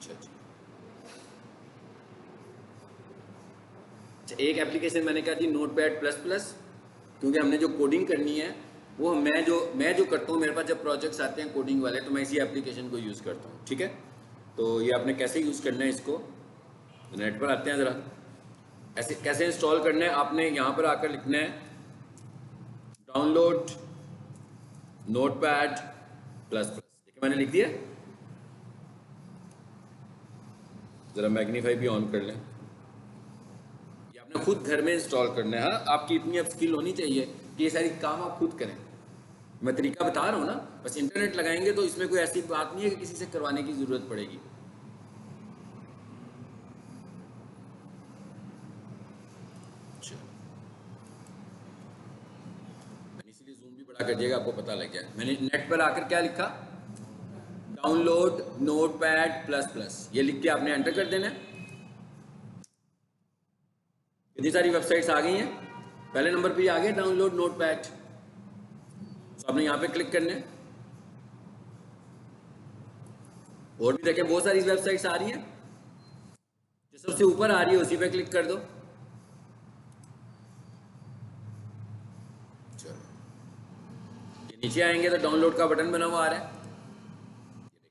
अच्छा अच्छा, एक एप्लीकेशन मैंने कहा जी नोटपैड प्लस प्लस, क्योंकि हमने जो कोडिंग करनी है वो मैं जो करता हूँ, मेरे पास जब प्रोजेक्ट्स आते हैं कोडिंग वाले तो मैं इसी एप्लीकेशन को यूज़ करता हूँ। ठीक है, तो ये आपने कैसे यूज़ करना है इसको, नेट पर आते हैं ज़रा, ऐसे कैसे इंस्टॉल करना है। आपने यहाँ पर आकर लिखना है डाउनलोड नोटपैड प्लस प्लस। देखिए मैंने लिख दिया, ज़रा मैग्नीफाई भी ऑन कर लें। ये आपने खुद घर में इंस्टॉल करना है। हाँ, आपकी इतनी अब स्किल होनी चाहिए कि ये सारी काम आप खुद करें। मैं तरीका बता रहा हूँ ना, बस इंटरनेट लगाएंगे तो इसमें कोई ऐसी बात नहीं है कि किसी से करवाने की ज़रूरत पड़ेगी। मैंने इसीलिए जूम भी बड़ा कर दिएगा, आपको पता लग जाए। मैंने नेट पर आकर क्या लिखा, डाउनलोड नोटपैड प्लस प्लस, ये लिख के आपने एंटर कर देना है। कितनी सारी वेबसाइट्स आ गई हैं, पहले नंबर पे ही आ गए डाउनलोड नोटपैड, तो आपने यहाँ पे क्लिक करना है। और भी देखें बहुत सारी वेबसाइट्स आ रही हैं, जो सबसे ऊपर आ रही है उसी पे क्लिक कर दो। चलो ये नीचे आएंगे तो डाउनलोड का बटन बना हुआ आ रहा है, ये देखें।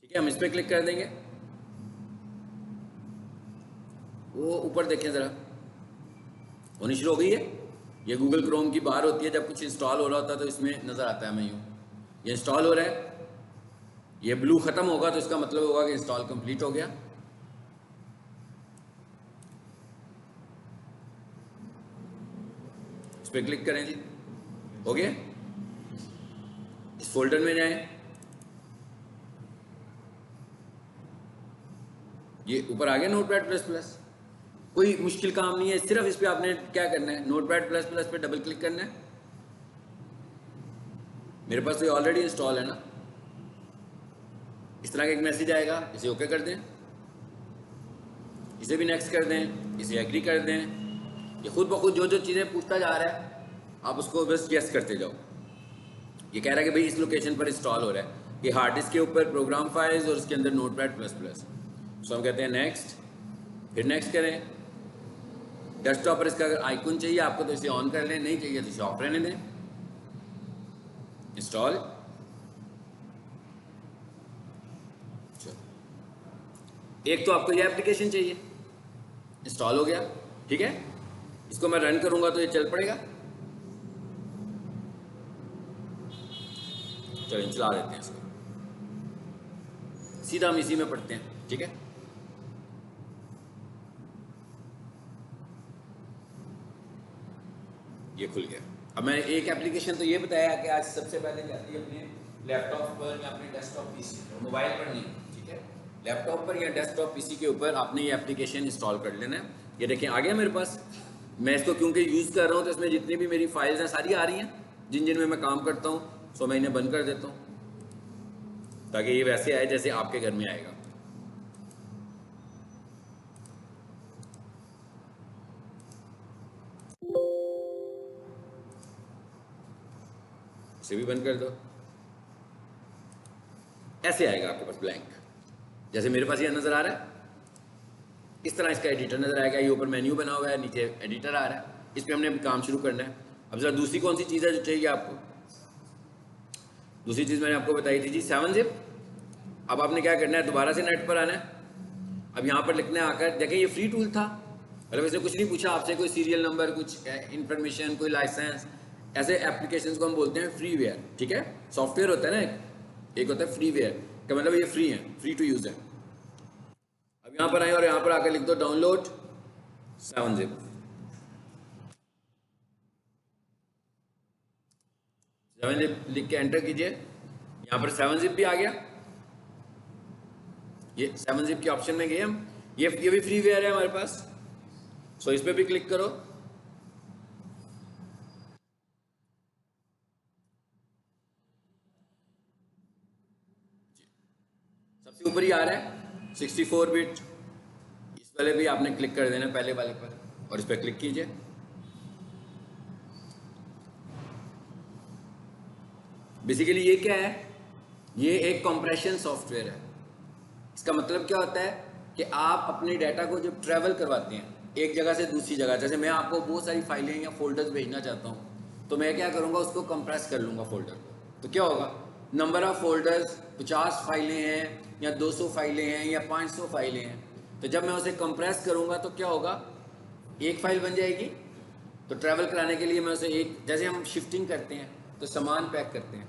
ठीक है, हम इस पे क्लिक कर देंगे, वो ऊपर देखें ज़रा होनी शुरू हो गई है। ये गूगल क्रोम की बार होती है, जब कुछ इंस्टॉल हो रहा होता है तो इसमें नज़र आता है हमें यूँ, ये इंस्टॉल हो रहा है। ये ब्लू ख़त्म होगा तो इसका मतलब होगा कि इंस्टॉल कंप्लीट हो गया। इस पर क्लिक करें जी, हो गया। इस फोल्डर में जाएं, ये ऊपर आ गया नोटपैड प्लस प्लस। कोई मुश्किल काम नहीं है, सिर्फ इस पे आपने क्या करना है, नोटपैड प्लस प्लस पे डबल क्लिक करना है। मेरे पास तो ये ऑलरेडी इंस्टॉल है ना। इस तरह का एक मैसेज आएगा, इसे ओके कर दें, इसे भी नेक्स्ट कर दें, इसे एग्री कर दें। ये खुद ब खुद जो जो चीज़ें पूछता जा रहा है आप उसको बस यस करते जाओ। ये कह रहा है कि भाई इस लोकेशन पर इंस्टॉल हो रहा है, कि हार्ड डिस्क के ऊपर प्रोग्राम फाइल्स और उसके अंदर नोटपैड प्लस प्लस। सो हम कहते हैं नेक्स्ट, फिर नेक्स्ट करें। डेस्कटॉप पर इसका अगर आइकन चाहिए आपको तो इसे ऑन कर लें, नहीं चाहिए तो इसे ऑफ रहने दें। इंस्टॉल, एक तो आपको ये एप्लीकेशन चाहिए, इंस्टॉल हो गया। ठीक है, इसको मैं रन करूंगा तो ये चल पड़ेगा। चलिए चला देते हैं इसको, सीधा हम इसी में पढ़ते हैं। ठीक है, ये खुल गया। अब मैंने एक एप्लीकेशन तो ये बताया कि आज सबसे पहले जाती है अपने लैपटॉप पर या अपने डेस्कटॉप पीसी पर, मोबाइल पर नहीं। ठीक है, लैपटॉप पर या डेस्कटॉप पीसी के ऊपर आपने ये एप्लीकेशन इंस्टॉल कर लेना है। ये देखें आ गया मेरे पास। मैं इसको क्योंकि यूज़ कर रहा हूँ तो इसमें जितनी भी मेरी फाइल्स हैं सारी आ रही हैं जिन जिन में मैं काम करता हूँ। सो मैं इन्हें बंद कर देता हूँ ताकि ये वैसे आए जैसे आपके घर में आएगा। इसे भी बंद कर दो, ऐसे आएगा आपके पास ब्लैंक, जैसे मेरे पास ये नज़र आ रहा है। इस तरह इसका एडिटर नज़र आएगा, ये ऊपर मेन्यू बना हुआ है, नीचे एडिटर आ रहा है। इस पर हमने काम शुरू करना है। अब जरा दूसरी कौन सी चीज़ है जो चाहिए आपको, दूसरी चीज़ मैंने आपको बताई थी जी 7-zip। अब आपने क्या करना है, दोबारा से नेट पर आना है। अब यहाँ पर लिखना है आकर, देखें ये फ्री टूल था, मतलब इसने कुछ नहीं पूछा आपसे, कोई सीरियल नंबर, कुछ इन्फॉर्मेशन, कोई लाइसेंस। ऐसे एप्लीकेशंस को हम बोलते हैं फ्रीवेयर। ठीक है, सॉफ्टवेयर होता है ना एक होता है फ्रीवेयर, का मतलब ये फ्री है, फ्री टू यूज़ है। अब यहाँ पर आए और यहाँ पर आकर लिख दो डाउनलोड 7-zip। 7-zip लिख के एंटर कीजिए, यहाँ पर 7-zip भी आ गया। ये 7-zip के ऑप्शन में गए हम, ये भी फ्रीवेयर है हमारे पास। सो इस पर भी क्लिक करो। सबसे ऊपर ही आ रहा है 64 बिट। इस वाले भी आपने क्लिक कर देना, पहले वाले पर, और इस पर क्लिक कीजिए। बेसिकली ये क्या है, ये एक कंप्रेशन सॉफ्टवेयर है। इसका मतलब क्या होता है कि आप अपने डाटा को जब ट्रैवल करवाते हैं एक जगह से दूसरी जगह, जैसे मैं आपको बहुत सारी फाइलें या फोल्डर्स भेजना चाहता हूँ, तो मैं क्या करूँगा, उसको कंप्रेस कर लूँगा फोल्डर को। तो क्या होगा, नंबर ऑफ फोल्डर्स 50 फाइलें हैं या 200 फाइलें हैं या 500 फाइलें हैं, तो जब मैं उसे कंप्रेस करूँगा तो क्या होगा, एक फाइल बन जाएगी। तो ट्रैवल कराने के लिए मैं उसे एक, जैसे हम शिफ्टिंग करते हैं तो सामान पैक करते हैं,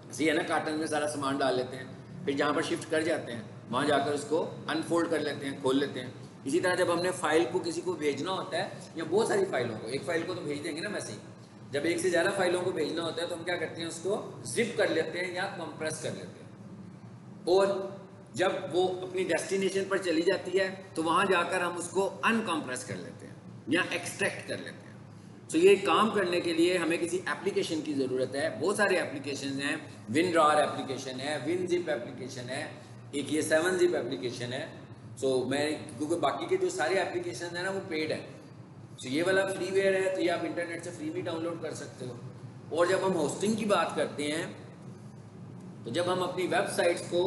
ऐसे है ना, कार्टन में सारा सामान डाल लेते हैं, फिर जहाँ पर शिफ्ट कर जाते हैं वहाँ जाकर उसको अनफोल्ड कर लेते हैं, खोल लेते हैं। इसी तरह जब हमने फाइल को किसी को भेजना होता है, या बहुत सारी फाइलों को, एक फाइल को तो भेज देंगे ना वैसे ही, जब एक से ज़्यादा फाइलों को भेजना होता है तो हम क्या करते हैं, उसको जिप कर लेते हैं या कंप्रेस कर लेते हैं। और जब वो अपनी डेस्टिनेशन पर चली जाती है तो वहाँ जाकर हम उसको अनकम्प्रेस कर लेते हैं या एक्सट्रैक्ट कर लेते हैं। तो ये काम करने के लिए हमें किसी एप्लीकेशन की ज़रूरत है। बहुत सारे एप्लीकेशन हैं, WinRAR एप्लीकेशन है, WinZip एप्लीकेशन है, एक ये 7zip एप्लीकेशन है। सो मैं, क्योंकि बाकी के जो सारे एप्लीकेशन हैं ना वो पेड है, तो ये वाला फ्रीवेयर है, तो ये आप इंटरनेट से फ्री भी डाउनलोड कर सकते हो। और जब हम होस्टिंग की बात करते हैं, तो जब हम अपनी वेबसाइट्स को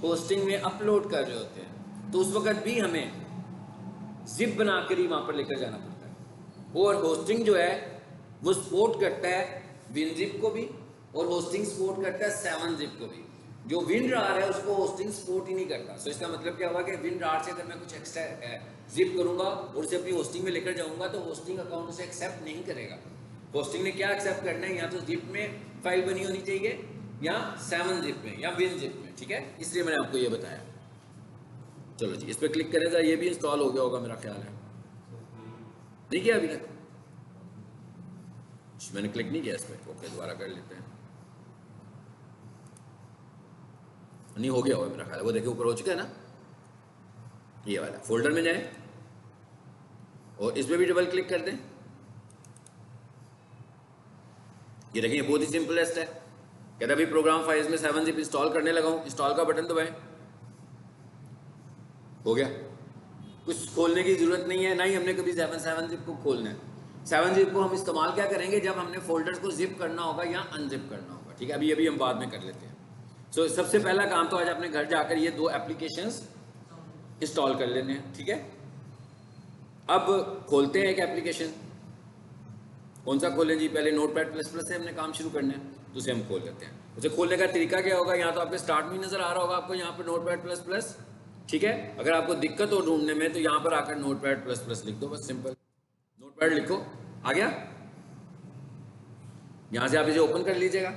होस्टिंग में अपलोड कर रहे होते हैं तो उस वक्त भी हमें जिप बनाकर ही वहाँ पर लेकर जाना पड़ता है। और होस्टिंग जो है वो सपोर्ट करता है WinZip को भी, और होस्टिंग सपोर्ट करता है 7zip को भी। जो WinRAR है उसको होस्टिंग सपोर्ट ही नहीं करता। सो इसका मतलब क्या हुआ कि WinRAR से अगर मैं कुछ एक्स्ट्रा जिप करूंगा और उसे अपनी होस्टिंग में लेकर जाऊंगा तो होस्टिंग अकाउंट उसे एक्सेप्ट नहीं करेगा। होस्टिंग ने क्या एक्सेप्ट करना है, या तो जिप में फाइल बनी होनी चाहिए या 7zip में या WinZip में, ठीक है, इसलिए मैंने आपको ये बताया। चलो जी, इस पर क्लिक करें, ये भी इंस्टॉल हो गया होगा मेरा ख्याल है, नहीं किया अभी तक, मैंने क्लिक नहीं किया इस पर। ओके, दोबारा कर लेते हैं। नहीं हो गया होगा मेरा ख्याल है, वो देखिए ऊपर हो चुका है ना, ये वाला फोल्डर में जाए और इस पर भी डबल क्लिक कर दें। ये देखिए बहुत ही सिंपलेस्ट है, कहता अभी प्रोग्राम फाइल्स में 7zip इंस्टॉल करने लगा हूं, इंस्टॉल का बटन दबाएं, हो गया। कुछ खोलने की जरूरत नहीं है, ना ही हमने कभी 7zip को खोलना है। 7zip को हम इस्तेमाल क्या करेंगे, जब हमने फोल्डर्स को जिप करना होगा या अनजिप करना होगा, ठीक है, अभी हम बाद में कर लेते हैं। सो सबसे पहला काम तो आज अपने घर जाकर ये 2 एप्लीकेशंस इंस्टॉल कर लेने हैं, ठीक है। अब खोलते हैं एक एप्लीकेशन, कौन सा खोलें जी, पहले Notepad++ से हमने काम शुरू करना है, तो उसे हम खोल लेते हैं। उसे खोलने का तरीका क्या होगा, यहाँ तो आपके स्टार्ट में नजर आ रहा होगा आपको यहाँ पर Notepad++, ठीक है। अगर आपको दिक्कत हो ढूंढने में तो यहाँ पर आकर Notepad++ लिख दो, बस सिंपल नोटपैड लिखो, आ गया। यहां से आप इसे ओपन कर लीजिएगा,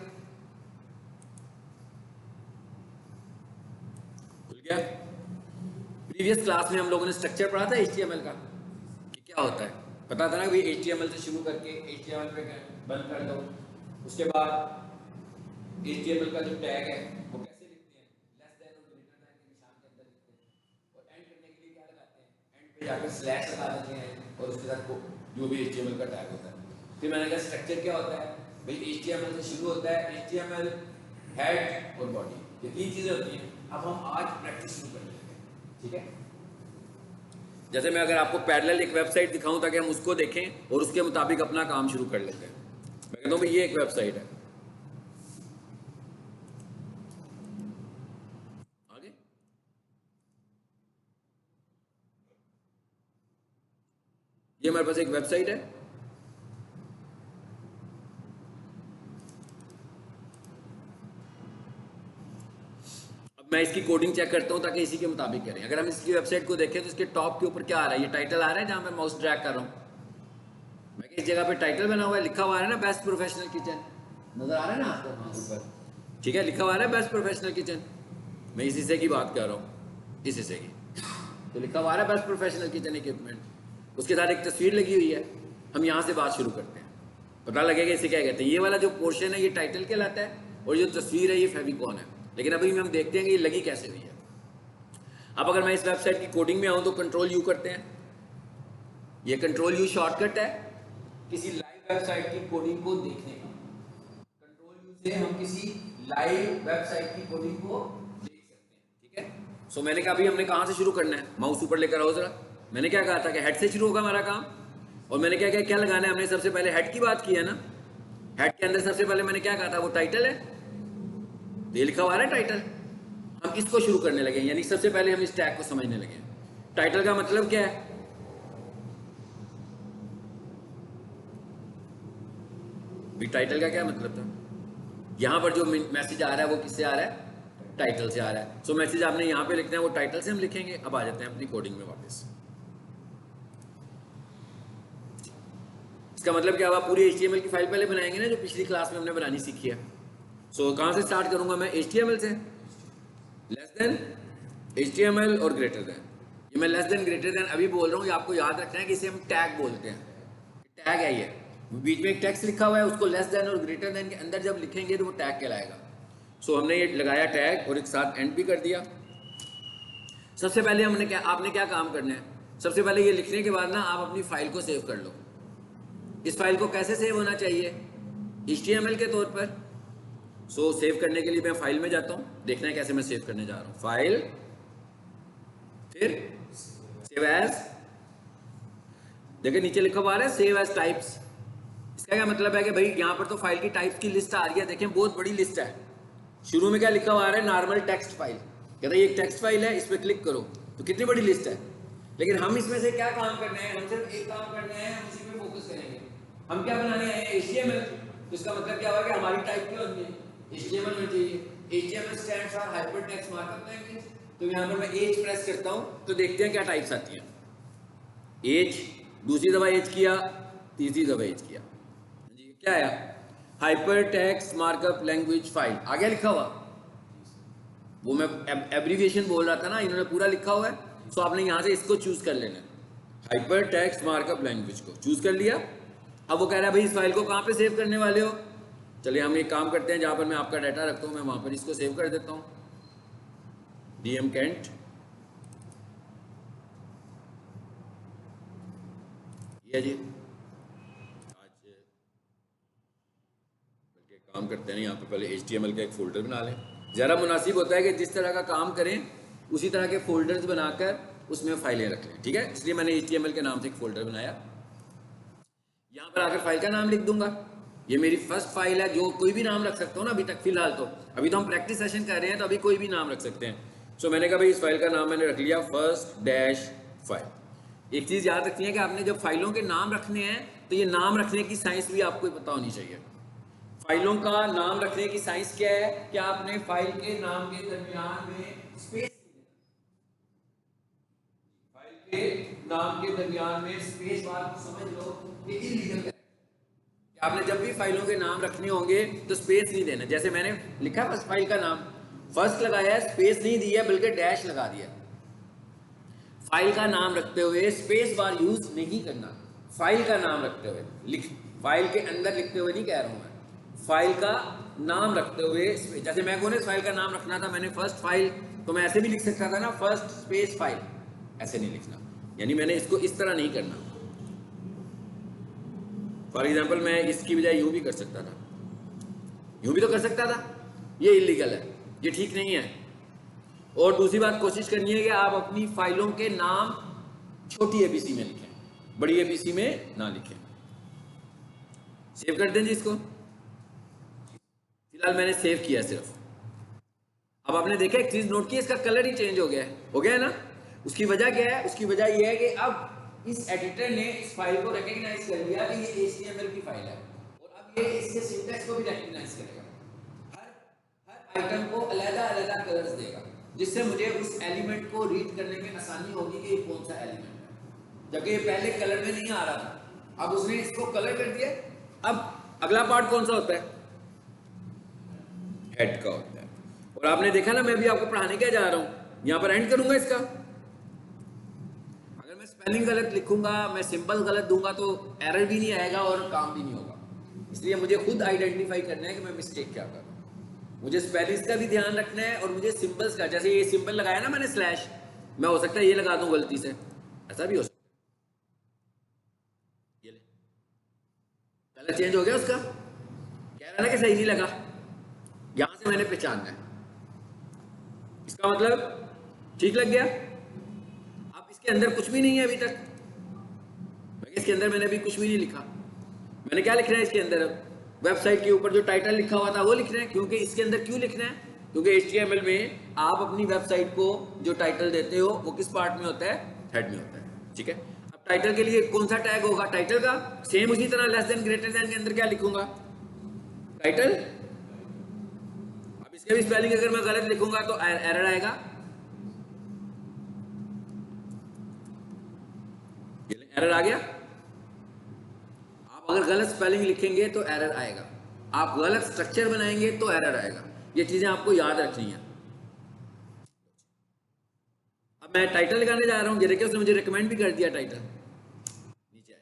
खुल गया। प्रीवियस क्लास में हम लोगों ने स्ट्रक्चर पढ़ा था HTML का कि क्या होता है, पता था ना भाई, HTML से शुरू करके HTML पे बंद कर दो, उसके बाद HTML का जो टैग है वो कैसे लिखते हैं, लेस देन और ग्रेटर देन के निशान के अंदर लिखते हैं, और एंड करने के लिए क्या लगाते हैं, एंड पे जाकर स्लैश लगा देते हैं, और उसके साथ जो भी HTML का टैग होता है। फिर मैंने कहा स्ट्रक्चर क्या होता है भाई, HTML से शुरू होता है, HTML, हेड और बॉडी, ये 3 चीजें होती हैं। अब हम आज प्रैक्टिस शुरू कर लेते हैं, ठीक है। जैसे मैं अगर आपको पैरेलल एक वेबसाइट दिखाऊं ताकि हम उसको देखें और उसके मुताबिक अपना काम शुरू कर लेते हैं। मैं कहता हूं भाई ये एक वेबसाइट है, आगे ये हमारे पास एक वेबसाइट है, मैं इसकी कोडिंग चेक करता हूं ताकि इसी के मुताबिक करें। अगर हम इसकी वेबसाइट को देखें तो इसके टॉप के ऊपर क्या आ रहा है, ये टाइटल आ रहा है जहां मैं माउस ड्रैग कर रहा हूं। मैं इस जगह पे टाइटल बना हुआ है, लिखा हुआ है ना बेस्ट प्रोफेशनल किचन, नजर आ रहा है ना आपको ऊपर, ठीक है, लिखा हुआ है बेस्ट प्रोफेशनल किचन। मैं इस हिस्से की बात कर रहा हूँ, इस हिस्से की, तो लिखा हुआ है बेस्ट प्रोफेशनल किचन इक्विपमेंट, उसके साथ एक तस्वीर लगी हुई है। हम यहाँ से बात शुरू करते हैं, पता लगेगा इसे क्या कहते हैं। ये वाला जो पोर्शन है ये टाइटल कहलाता है, और जो तस्वीर है ये फेविकॉन है। लेकिन अभी हम देखते हैं कि ये लगी कैसे हुई है। अब अगर मैं इस वेबसाइट की कोडिंग में आऊँ तो Ctrl+U करते हैं, ये Ctrl+U शॉर्टकट है किसी लाइव वेबसाइट की कोडिंग को देखने का। Ctrl+U से हम किसी लाइव वेबसाइट की कोडिंग को देख सकते हैं, ठीक है। सो मैंने कहा अभी हमने कहाँ से शुरू करना है, माउस ऊपर लेकर आओ जरा। मैंने क्या कहा था कि हेड से शुरू होगा हमारा काम, और मैंने क्या क्या लगाना है, हमने सबसे पहले हेड की बात की है ना। हेड के अंदर सबसे पहले मैंने क्या कहा था, वो टाइटल है, ये लिखा हुआ है टाइटल, हम इसको शुरू करने लगे, यानी सबसे पहले हम इस टैग को समझने लगे। टाइटल का मतलब क्या है? भी टाइटल का क्या मतलब था? यहां पर जो मैसेज आ रहा है वो किससे आ रहा है? टाइटल से आ रहा है। सो मैसेज आपने यहां पे लिखना है, वो टाइटल से हम लिखेंगे। अब आ जाते हैं अपनी कोडिंग में वापस। इसका मतलब क्या हुआ? पूरी HTML की फाइल पहले बनाएंगे ना, जो पिछली क्लास में हमने बनानी सीखी है। सो कहां से स्टार्ट करूंगा मैं? HTML से। लेस देन HTML और ग्रेटर देन। ये मैं लेस देन ग्रेटर देन अभी बोल रहा हूँ, ये आपको याद रखना है कि इसे हम टैग बोलते हैं। टैग है ये, बीच में एक टेक्स्ट लिखा हुआ है, उसको लेस देन और ग्रेटर देन के अंदर जब लिखेंगे तो वो टैग कहलाएगा। सो हमने ये लगाया टैग और एक साथ एंड भी कर दिया। सबसे पहले आपने क्या काम करना है? सबसे पहले ये लिखने के बाद ना आप अपनी फाइल को सेव कर लो। इस फाइल को कैसे सेव होना चाहिए? HTML के तौर पर। सो सेव करने के लिए मैं फाइल में जाता हूँ, देखना है कैसे मैं सेव करने जा रहा हूँ। फाइल, फिर सेव एज। देखिए नीचे लिखा हुआ है सेव एज टाइप्स। इसका क्या मतलब है कि भाई यहाँ पर तो फाइल की टाइप्स की लिस्ट आ रही है। देखें बहुत बड़ी लिस्ट है। शुरू में क्या लिखा हुआ है? Normal text file. कहता है ये एक टेक्स्ट फाइल है, इस पर क्लिक करो, तो कितनी बड़ी लिस्ट है। लेकिन हम इसमें से क्या काम करना है? हम सिर्फ एक काम करना है, हम इसी पे फोकस करेंगे। हम क्या बनाने आए हैं? HTML। तो इसका मतलब क्या हुआ कि हमारी टाइप क्या होनी है? HTML में चाहिए। HTML stands for hypertext markup language. तो यहाँ पर मैं H प्रेस करता हूँ तो देखते हैं क्या टाइप्स आती हैं। H, दूसरी दफा H किया, तीसरी दफा H किया, जी क्या आया? Hypertext markup language file. आगे लिखा हुआ, वो मैं एब्रीविएशन बोल रहा था ना, इन्होंने पूरा लिखा हुआ है। सो आपने यहाँ से इसको चूज कर लेना है, हाइपरटेक्स्ट मार्कअप लैंग्वेज को चूज कर लिया। अब वो कह रहा है भाई इस फाइल को कहाँ पे सेव करने वाले हो? चलिए हम एक काम करते हैं, जहाँ पर मैं आपका डाटा रखता हूँ मैं वहाँ पर इसको सेव कर देता हूँ। DM कैंट, ये जी। आज बल्कि काम करते हैं यहाँ पे पहले HTML का एक फोल्डर बना लें। ज़रा मुनासिब होता है कि जिस तरह का काम करें उसी तरह के फोल्डर्स बनाकर उसमें फाइलें रख लें, ठीक है? इसलिए मैंने HTML के नाम से एक फोल्डर बनाया। यहाँ पर आकर फाइल का नाम लिख दूंगा। ये मेरी फर्स्ट फाइल है, जो कोई भी नाम रख सकता हूँ ना अभी तक फिलहाल तो। अभी तो हम प्रैक्टिस सेशन कर रहे हैं तो अभी कोई भी नाम रख सकते हैं। सो मैंने कहा भाई इस फाइल का नाम मैंने रख लिया first-फाइल। एक चीज़ याद रखनी है कि आपने जब फाइलों के नाम रखने हैं तो ये नाम रखने की साइंस भी आपको पता होनी चाहिए। फाइलों का नाम रखने की साइंस क्या है कि आपने फाइल के नाम के दरमियान में स्पेस, फाइल के नाम के दरमियान में स्पेस बार समझ लो कि इलीगल है। आपने जब भी फाइलों के नाम रखने होंगे तो स्पेस नहीं देना। जैसे मैंने लिखा बस फाइल का नाम फर्स्ट लगाया है, स्पेस नहीं दिया बल्कि डैश लगा दिया। फाइल का नाम रखते हुए स्पेस बार यूज नहीं करना। फाइल का नाम रखते हुए, फाइल के अंदर लिखते हुए नहीं कह रहा हूं मैं, फाइल का नाम रखते हुए। जैसे मैं कौन फाइल का नाम रखना था, मैंने फर्स्ट फाइल, तो मैं ऐसे भी लिख सकता था ना, फर्स्ट स्पेस फाइल, ऐसे नहीं लिखना। यानी मैंने इसको इस तरह नहीं करना। फॉर एग्जाम्पल मैं इसकी बजाय यूं भी कर सकता था, यूं भी तो कर सकता था। ये इलीगल है, ये ठीक नहीं है। और दूसरी बात कोशिश करनी है कि आप अपनी फाइलों के नाम छोटी ABC में लिखें, बड़ी ABC में ना लिखें। सेव कर दें जी इसको। फिलहाल मैंने सेव किया सिर्फ। अब आपने देखा एक चीज नोट की, इसका कलर ही चेंज हो गया है ना। उसकी वजह क्या है? उसकी वजह यह है कि अब इस एडिटर ने इस फाइल को रिकॉग्नाइज कर लिया कि ये HTML की फाइल है, और अब ये इसके सिंटैक्स को भी रिकॉग्नाइज करेगा। हर आइटम को अलग-अलग कलर्स देगा, जिससे मुझे उस एलिमेंट को रीड करने में आसानी होगी कि ये कौन सा एलिमेंट है। जबकि ये पहले कलर में नहीं आ रहा था, अब उसने इसको कलर कर दिया। अब अगला पार्ट कौन सा होता है? हेड का होता है। और आपने देखा ना, मैं भी आपको पढ़ाने क्या जा रहा हूं, यहां पर एंड करूंगा इसका। अगर मैं स्पेलिंग गलत लिखूंगा, मैं सिंबल गलत दूंगा तो एरर भी नहीं आएगा और काम भी नहीं होगा। इसलिए मुझे खुद आइडेंटिफाई करना है कि मैं मिस्टेक क्या कर रहा हूं। मुझे स्पेलिंग्स का भी ध्यान रखना है और मुझे सिंबल्स का, जैसे ये सिंबल लगाया ना मैंने स्लैश, मैं हो सकता है ये लगा दूं गलती से, ऐसा भी हो सकता है। ये ले, कलर चेंज हो गया उसका, कह रहा है ना कि सही नहीं लगा। यहां से मैंने पहचानना है, इसका मतलब ठीक लग गया। अब इसके अंदर कुछ भी नहीं है अभी तक, इसके अंदर मैंने अभी कुछ भी नहीं लिखा। मैंने क्या लिखना है इसके अंदर? अब वेबसाइट के ऊपर जो टाइटल लिखा हुआ था वो लिखना है, क्योंकि इसके अंदर क्यों लिखना है? क्योंकि HTML में आप अपनी वेबसाइट को जो टाइटल देते हो वो किस पार्ट में होता है, हेड में होता है, ठीक है। अब टाइटल के लिए कौन सा टैग होगा, टाइटल का, सेम उसी तरह लेस देन ग्रेटर देन के अंदर क्या लिखूंगा, टाइटल। अब इसके भी स्पेलिंग अगर मैं गलत लिखूंगा तो एरर आएगा, एरर आ गया। आप अगर गलत स्पेलिंग लिखेंगे तो एरर आएगा, आप गलत स्ट्रक्चर बनाएंगे तो एरर आएगा, ये चीजें आपको याद रखनी है। अब मैं टाइटल लगाने जा रहा हूं, देखिए उसने मुझे रिकमेंड भी कर दिया टाइटल नीचे है।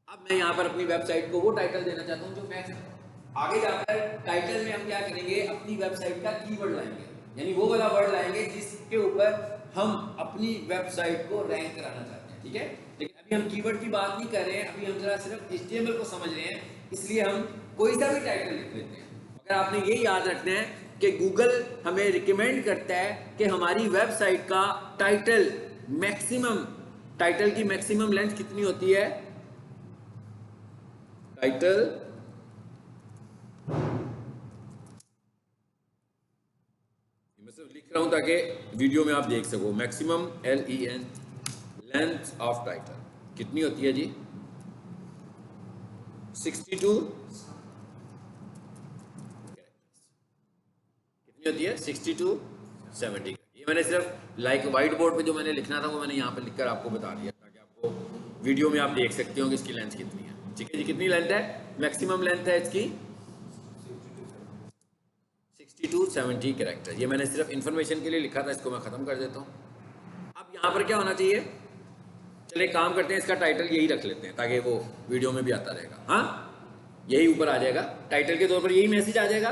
अब मैं यहां पर अपनी वेबसाइट को वो टाइटल देना चाहता हूं जो मैं आगे जाकर टाइटल में हम क्या करेंगे, अपनी वेबसाइट का कीवर्ड लाएंगे, यानी वो वाला वर्ड लाएंगे जिसके ऊपर हम अपनी वेबसाइट को रैंक कराना चाहते हैं, ठीक है। लेकिन अभी हम कीवर्ड की बात नहीं कर रहे हैं, अभी हम जरा सिर्फ HTML को समझ रहे हैं, इसलिए हम कोई सा भी टाइटल लिख लेते हैं। अगर आपने ये याद रखना है कि गूगल हमें रिकमेंड करता है कि हमारी वेबसाइट का टाइटल मैक्सिमम, टाइटल की मैक्सिमम लेंथ कितनी होती है, टाइटल मैं सिर्फ लिख रहा हूं ताकि वीडियो में आप देख सको, maximum LEN length of title कितनी होती है जी, 62 कितनी होती है, 62 70। ये मैंने सिर्फ लाइक व्हाइट बोर्ड पे जो मैंने लिखना था वो मैंने यहाँ पे लिखकर आपको बता दिया ताकि आपको वीडियो में आप देख सकते हो कि इसकी लेंथ कितनी है, ठीक है जी। कितनी लेंथ है, मैक्सिमम लेंथ है इसकी 62 70 कैरेक्टर। ये मैंने सिर्फ इन्फॉर्मेशन के लिए लिखा था, इसको मैं खत्म कर देता हूँ। अब यहाँ पर क्या होना चाहिए, चलिए काम करते हैं, इसका टाइटल यही रख लेते हैं ताकि वो वीडियो में भी आता रहेगा, हाँ यही ऊपर आ जाएगा, टाइटल के तौर पर यही मैसेज आ जाएगा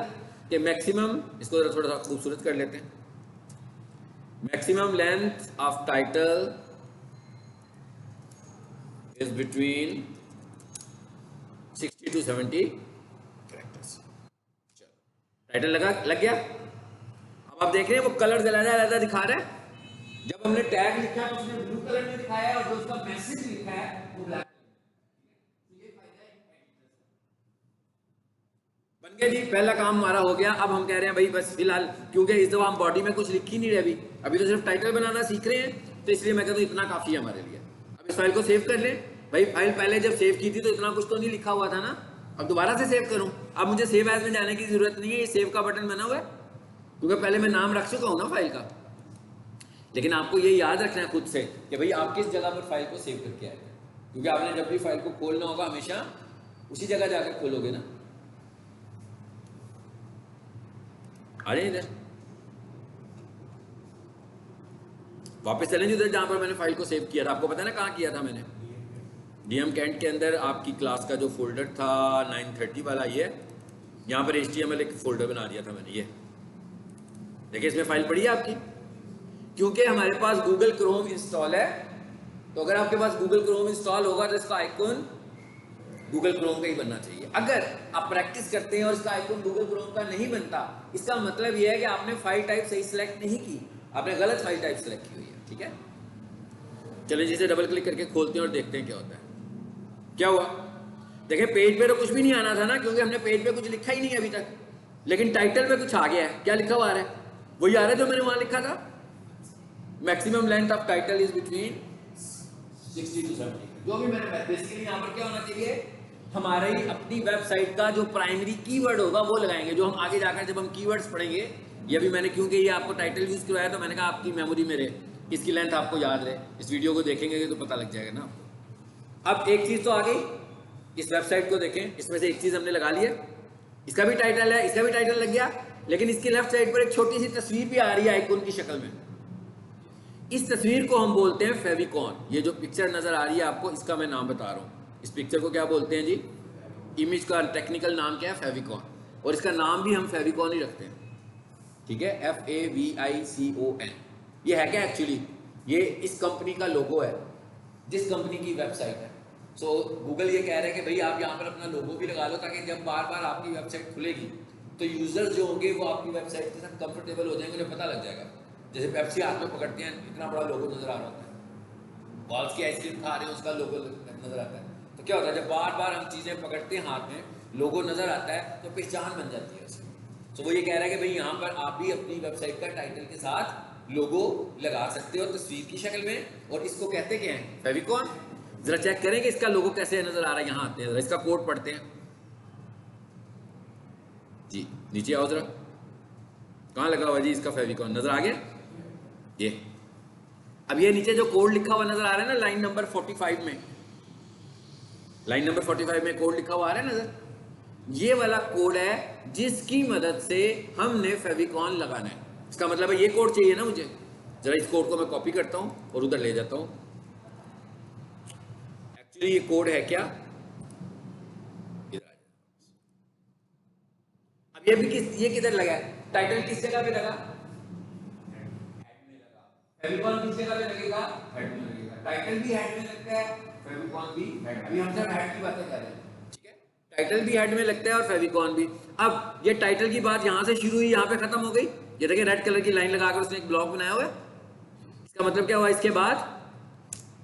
कि मैक्सिमम, इसको थोड़ा सा खूबसूरत कर लेते हैं, maximum length of title is between 60 to 70 characters. चलो टाइटल लग गया। अब आप देख रहे हैं वो कलर ज़्यादा दिखा रहा है, जब हमने टैग लिखा है तो उसने ब्लू कलर में दिखाया है और जो उसका मैसेज लिखा है वो ब्लैक कलर में। ये फायदा है बन गया जी, पहला काम हमारा हो गया। अब हम कह रहे हैं भाई बस फिलहाल, क्योंकि इस दफा हम बॉडी में कुछ लिख ही नहीं रहे, अभी तो सिर्फ टाइटल बनाना सीख रहे हैं, तो इसलिए मैं कहता हूँ इतना काफी है हमारे लिए। अब इस फाइल को सेव कर लें भाई, फाइल पहले जब सेव की थी तो इतना कुछ तो नहीं लिखा हुआ था ना, अब दोबारा से सेव करूं, अब मुझे सेव एज में जाने की जरूरत नहीं है, ये सेव का बटन बना हुआ है क्योंकि पहले मैं नाम रख चुका हूं ना फाइल का। लेकिन आपको ये याद रखना है खुद से कि भाई आप किस जगह पर फाइल को सेव करके आए, क्योंकि आपने जब भी फाइल को खोलना होगा हमेशा उसी जगह जाकर खोलोगे ना। आ रहे इधर वापस चलेंगे उधर जहां पर मैंने फाइल को सेव किया था, आपको पता है ना कहाँ किया था मैंने, DM कैंट के अंदर आपकी क्लास का जो फोल्डर था 930 वाला, ये यहाँ पर HTML एक फोल्डर बना दिया था मैंने, ये देखिए इसमें फाइल पड़ी है आपकी, क्योंकि हमारे पास गूगल क्रोम इंस्टॉल है, तो अगर आपके पास गूगल क्रोम इंस्टॉल होगा तो इसका आइकन गूगल क्रोम का ही बनना चाहिए। अगर आप प्रैक्टिस करते हैं और इसका आइकन गूगल क्रोम का नहीं बनता, इसका मतलब यह है कि आपने फाइल टाइप सही सिलेक्ट नहीं की, आपने गलत फाइल टाइप सिलेक्ट की हुई है, ठीक है। चलिए जिसे डबल क्लिक करके खोलते हैं और देखते हैं क्या होता है। क्या हुआ, देखिए पेज पे तो कुछ भी नहीं आना था ना, क्योंकि हमने पेज पे कुछ लिखा ही नहीं अभी तक, लेकिन टाइटल पे कुछ आ गया है। क्या लिखा हुआ आ रहा है, वही आ रहा है जो मैंने वहां लिखा था, maximum length of title is between 60 to 70। जो भी मैंने बेसिकली यहाँ पर क्या होना चाहिए, हमारी अपनी वेबसाइट का जो प्राइमरी कीवर्ड होगा वो लगाएंगे, जो हम आगे जाकर जब हम कीवर्ड्स पढ़ेंगे। ये भी मैंने क्योंकि ये आपको टाइटल यूज करवाया तो मैंने कहा आपकी मेमोरी में रहे, इसकी लेंथ आपको याद रहे, इस वीडियो को देखेंगे तो पता लग जाएगा ना। अब एक चीज तो आ गई, इस वेबसाइट को देखें, इसमें से एक चीज हमने लगा लिया, इसका भी टाइटल है, इसका भी टाइटल लग गया, लेकिन इसकी लेफ्ट साइड पर एक छोटी सी तस्वीर भी आ रही है आइकॉन की शक्ल में। इस तस्वीर को हम बोलते हैं फेविकॉन। ये जो पिक्चर नजर आ रही है आपको, इसका मैं नाम बता रहा हूँ, इस पिक्चर को क्या बोलते हैं जी, इमेज का टेक्निकल नाम क्या है, फेविकॉन, और इसका नाम भी हम फेविकॉन ही रखते हैं, ठीक है, FAVICON। ये है क्या एक्चुअली, ये इस कंपनी का लोगो है, जिस कंपनी की वेबसाइट है। सो गूगल ये कह रहे हैं कि भाई आप यहाँ पर अपना लोगो भी लगा लो, ताकि जब बार बार आपकी वेबसाइट खुलेगी तो यूजर्स जो होंगे वो आपकी वेबसाइट के साथ कंफर्टेबल हो जाएंगे, उन्हें पता लग जाएगा। जैसे पेप्सी हाथ में पकड़ते हैं, इतना बड़ा लोगो नजर आ रहा होता है, बॉल्स की आइसक्रीम खा रहे हैं उसका लोगो नजर आता है, तो क्या होता है जब बार बार हम चीजें पकड़ते हैं हाथ में, लोगो नजर आता है तो पहचान बन जाती है उसकी। तो वो ये कह रहा है कि भाई यहाँ पर आप भी अपनी वेबसाइट का टाइटल के साथ लोगो लगा सकते हो तस्वीर की शक्ल में, और इसको कहते क्या हैं, फेविकॉन। जरा चेक करें कि इसका लोगो कैसे नजर आ रहा है। यहाँ आते हैं, इसका कोड पढ़ते हैं जी। नीचे आओ जरा, कहाँ लगा हुआ जी इसका फेविकॉन, नजर आ गया ये। अब ये नीचे जो कोड लिखा हुआ नजर आ रहा है ना, लाइन नंबर 45 में, लाइन नंबर 45 में कोड लिखा हुआ आ रहा है नजर, ये वाला कोड है जिसकी मदद से हमने फेविकॉन लगाना है। इसका मतलब है ये कोड चाहिए ना मुझे। जरा इस कोड को मैं कॉपी करता हूं और उधर ले जाता हूं। एक्चुअली ये कोड है क्या, अब ये किधर लगा है, टाइटल किस जगह पे लगा, हेड में लगा। फेविकॉन किस जगह पे लगेगा, हेड में लगेगा। टाइटल भी हेड में लगता है, फेविकॉन भी हेड। अभी हम सब हेड की बातें कर रहे हैं, ठीक है। टाइटल भी हेड में लगता है और फेविकॉन भी। अब ये टाइटल की बात यहां से शुरू हुई, यहां पे खत्म हो गई। ये देखिए रेड कलर की लाइन लगाकर उसने एक ब्लॉक बनाया हुआ है। इसका मतलब क्या हुआ इसके बाद,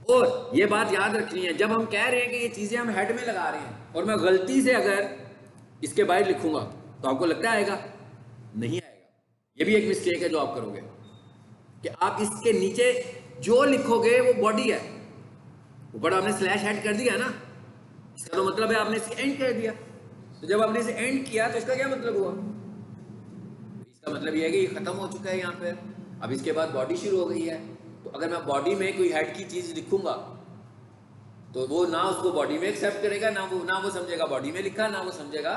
और ये बात याद रखनी है, जब हम कह रहे हैं कि ये चीजें हम हेड में लगा रहे हैं और मैं गलती से अगर इसके बाहर लिखूंगा तो आपको लगता है आएगा, नहीं आएगा। ये भी एक मिस्टेक है जो आप करोगे कि आप इसके नीचे जो लिखोगे वो बॉडी है, ऊपर आपने स्लैश हेड कर दिया ना, इसका तो मतलब है आपने इसे एंड कर दिया। तो जब आपने इसे एंड किया तो इसका क्या मतलब हुआ, इसका मतलब ये है कि ये खत्म हो चुका है यहाँ पे। अब इसके बाद बॉडी शुरू हो गई है। तो अगर मैं बॉडी में कोई हेड की चीज लिखूंगा तो वो ना उसको बॉडी में एक्सेप्ट करेगा, ना वो समझेगा बॉडी में लिखा, ना वो समझेगा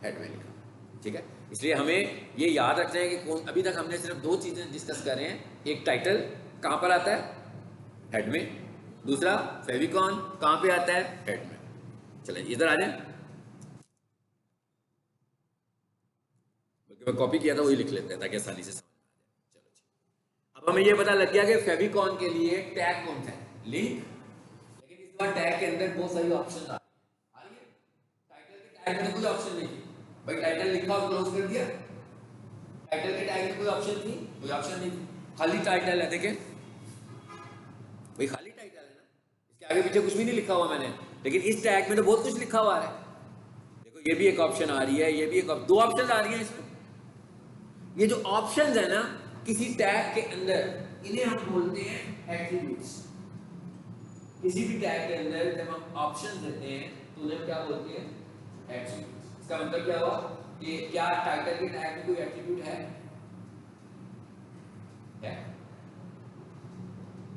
हेड में लिखा, ठीक है। इसलिए हमें ये याद रखना है कि कौन, अभी तक हमने सिर्फ दो चीजें डिस्कस कर रहे हैं। एक टाइटल कहां पर आता है, हेड में। दूसरा फेविकॉन कहां पे आता है, हेड में। चलिए इधर आ जाए, मैं कॉपी किया था वही लिख लेते हैं ताकि आसानी से समझ में आ जाए। चलो जी, अब हमें ये पता लग गया कि फेविकॉन के लिए टैग कौन सा है, लिंक। लेकिन इस बार टैग के अंदर बहुत सारी ऑप्शन आ रही है। टाइटल के टैग में कोई ऑप्शन नहीं थी भाई, टाइटल लिखा और क्लोज कर दिया। टाइटल के टैग में कोई ऑप्शन थी, कोई ऑप्शन नहीं थी, खाली टाइटल है। देखें भाई खाली टाइटल है ना, इसके आगे पीछे कुछ भी नहीं लिखा हुआ मैंने, लेकिन इस टैग में तो बहुत कुछ लिखा हुआ है। देखो ये भी एक ऑप्शन आ रही है, ये भी एक, दो ऑप्शन आ रही है इसमें। ये जो ऑप्शंस है ना किसी टैग के अंदर, इन्हें हम बोलते हैं एट्रीब्यूट्स। किसी भी टैग के अंदर जब हम ऑप्शन देते हैं तो उन्हें क्या बोलते हैं, एट्रीब्यूट्स। इसका मतलब क्या हुआ कि क्या टाइटल के टैग में कोई एट्रीब्यूट है,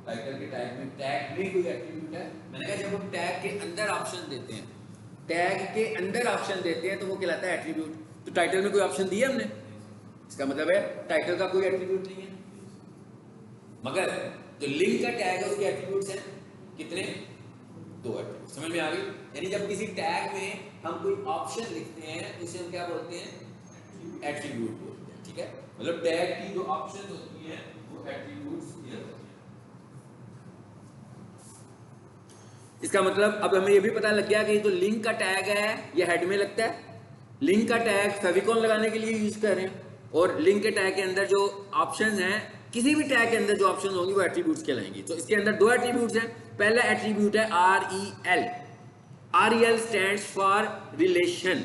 टाइटल के टैग में कोई एट्रीब्यूट है। मैंने कहा जब हम टैग के अंदर ऑप्शन देते हैं, टैग के अंदर ऑप्शन देते हैं तो वो कहलाता है एट्रीब्यूट। तो टाइटल में कोई ऑप्शन दिया हमने, इसका मतलब है टाइटल का कोई एट्रीब्यूट नहीं है। मगर जो लिंक का टैग है उसके एट्रीब्यूट्स हैं कितने, दो एट्रीब्यूट। समझ में आ गई। यानी जब किसी टैग में हम कोई ऑप्शन लिखते हैं तो उसे हम क्या बोलते हैं, एट्रीब्यूट बोलते हैं, ठीक है। मतलब टैग की जो ऑप्शन होती है वो एट्रीब्यूट्स होती है। इसका मतलब अब हमें ये भी पता लग गया कि जो लिंक का टैग है ये हेड में लगता है। लिंक का टैग फेविकॉन लगाने के लिए यूज कर रहे हैं, और लिंक के टैग के अंदर जो ऑप्शंस हैं, किसी भी टैग के अंदर जो ऑप्शंस होंगी वो एट्रीब्यूट्स कहलाएंगी। तो इसके अंदर दो एट्रीब्यूट्स हैं। पहला एट्रीब्यूट है REL। REL stands for relation.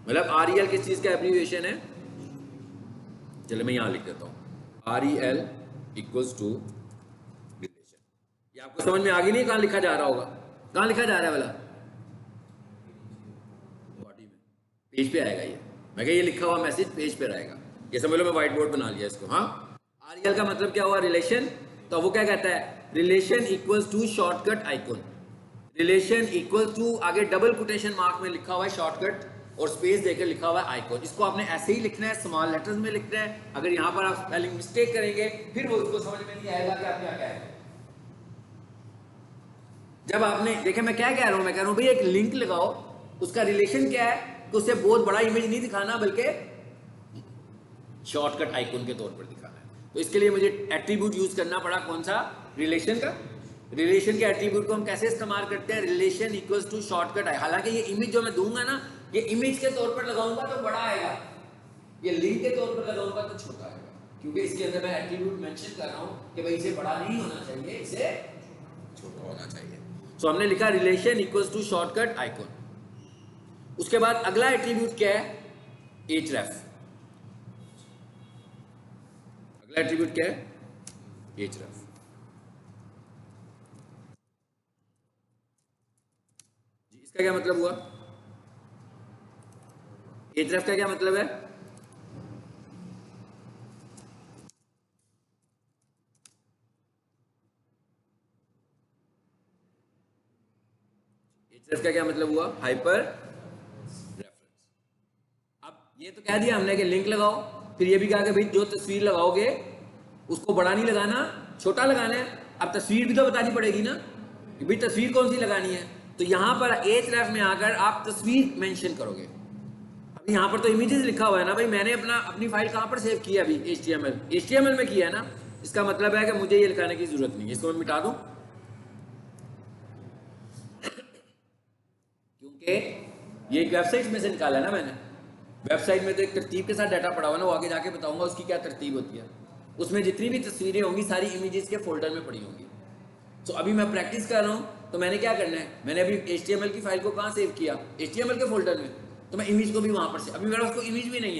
मतलब REL किस चीज का एब्रिविएशन है, चलो मैं यहां लिख देता हूं, REL इक्वल्स टू रिलेशन। ये आपको समझ में आ गई नहीं कहां लिखा जा रहा होगा, कहां लिखा जा रहा है वाला, बॉडी में, पेज पे आएगा ये। मैं कहा ये लिखा हुआ मैसेज पेज पे रहेगा, ये समझ लो मैं व्हाइट बोर्ड बना लिया इसको। हाँ, REL का मतलब क्या हुआ, रिलेशन। तो वो क्या कहता है, relation equals to shortcut icon. Relation equal to, आगे डबल कोटेशन मार्क में लिखा हुआ है शॉर्टकट, और स्पेस देकर लिखा हुआ है आइकन। इसको आपने ऐसे ही लिखना है, स्मॉल लेटर्स में लिखना है। अगर यहां पर आप स्पेलिंग मिस्टेक करेंगे फिर वो उसको समझ में नहीं आएगा कि आप क्या कह रहे हैं। जब आपने देखे मैं क्या कह रहा हूं, मैं कह रहा हूं भाई एक लिंक लगाओ, उसका रिलेशन क्या है, तो उसे बहुत बड़ा इमेज नहीं दिखाना बल्कि शॉर्टकट आइकन के तौर पर दिखाना है। तो इसके लिए मुझे एट्रीब्यूट यूज करना पड़ा, कौन सा, रिलेशन का। रिलेशन के एट्रीब्यूट को हम कैसे इस्तेमाल करते हैं, रिलेशन इक्वल्स टू शॉर्टकट है। हालांकि ये इमेज जो मैं दूंगा ना, ये इमेज के तौर पर लगाऊंगा तो बड़ा आएगा, ये लिंक के तौर पर लगाऊंगा तो छोटा आएगा, क्योंकि इसके अंदर मैं एट्रीब्यूट मेंशन कर रहा हूं कि भाई इसे बड़ा नहीं होना चाहिए, इसे छोटा होना चाहिए। सो हमने लिखा relation equals to shortcut icon. उसके बाद अगला एट्रीब्यूट क्या है, href। अगला एट्रीब्यूट क्या है? href। जी, इसका क्या मतलब हुआ? href का क्या मतलब है? href का क्या मतलब हुआ? Hyper reference. अब ये तो कह दिया हमने कि लिंक लगाओ, फिर ये भी कहा कि भाई जो तस्वीर लगाओगे उसको बड़ा नहीं लगाना, छोटा लगाना है। अब तस्वीर भी तो बतानी पड़ेगी ना कि भाई तस्वीर कौन सी लगानी है। तो यहां पर href में आकर आप तस्वीर मेंशन करोगे। अभी यहाँ पर तो इमेजेस लिखा हुआ है ना भाई, मैंने अपनी फाइल कहाँ पर सेव किया? अभी HTML में किया है ना। इसका मतलब है कि मुझे ये लिखाने की जरूरत नहीं है, इसको मैं मिटा दूं, क्योंकि ये एक वेबसाइट में से निकाला है ना मैंने। वेबसाइट में तो एक तरतीब के साथ डाटा पड़ा हुआ ना, वो आगे जाके बताऊंगा उसकी क्या तरतीब होती है। उसमें जितनी भी तस्वीरें होंगी सारी इमेजेस के फोल्डर में पड़ी होंगी। तो अभी मैं प्रैक्टिस कर रहा हूँ, तो मैंने क्या करना है, मैंने अभी HTML की फाइल को कहाँ सेव किया? HTML के फोल्डर में। तो मैं इमेज को भी वहां पर से, अभी मेरा उसको इमेज भी नहीं